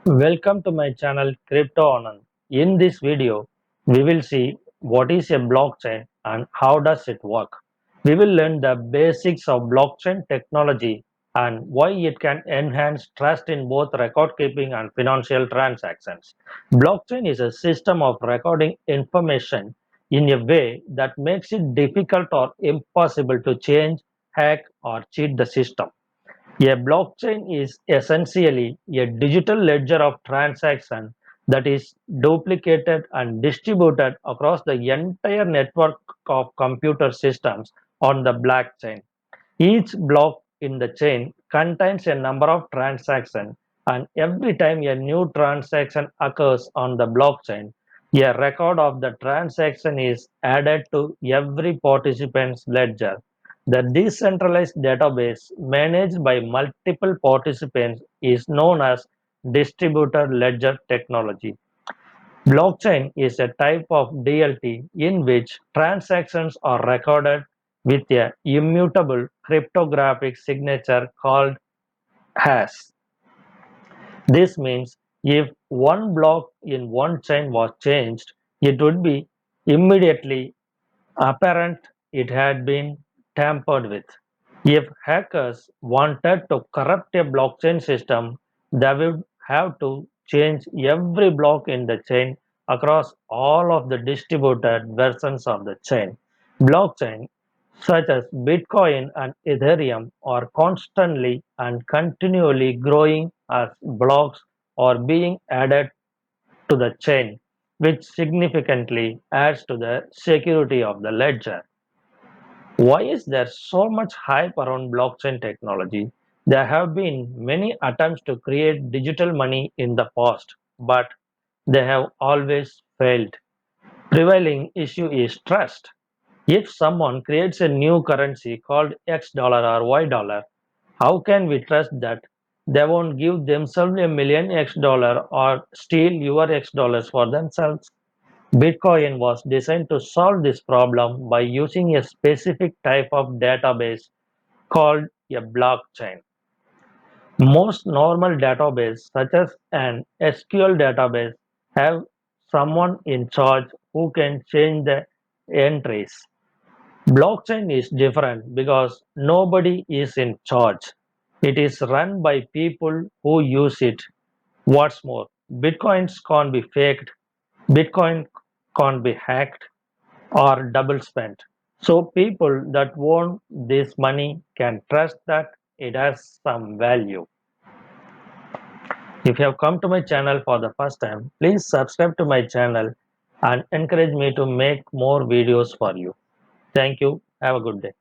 Welcome to my channel Crypto Anand. In this video, we will see what is a blockchain and how does it work. We will learn the basics of blockchain technology and why it can enhance trust in both record keeping and financial transactions. Blockchain is a system of recording information in a way that makes it difficult or impossible to change, hack, or cheat the system. A blockchain is essentially a digital ledger of transaction that is duplicated and distributed across the entire network of computer systems on the blockchain. Each block in the chain contains a number of transactions, and every time a new transaction occurs on the blockchain, a record of the transaction is added to every participant's ledger. The decentralized database managed by multiple participants is known as distributed ledger technology. Blockchain is a type of DLT in which transactions are recorded with a immutable cryptographic signature called hash. This means if one block in one chain was changed, it would be immediately apparent it had been tampered with. If hackers wanted to corrupt a blockchain system, they would have to change every block in the chain across all of the distributed versions of the chain. Blockchain, such as Bitcoin and Ethereum, are constantly and continually growing as blocks are being added to the chain, which significantly adds to the security of the ledger. Why is there so much hype around blockchain technology? There have been many attempts to create digital money in the past, but they have always failed. Prevailing issue is trust. If someone creates a new currency called X dollar or Y dollar, how can we trust that they won't give themselves a million X dollar or steal your X dollars for themselves? Bitcoin was designed to solve this problem by using a specific type of database called a blockchain. Most normal databases, such as an SQL database, have someone in charge who can change the entries. Blockchain is different because nobody is in charge. It is run by people who use it. What's more, Bitcoins can't be faked, Bitcoin can't be hacked, or double spent. So people that own this money can trust that it has some value. If you have come to my channel for the first time, please subscribe to my channel and encourage me to make more videos for you. Thank you. Have a good day.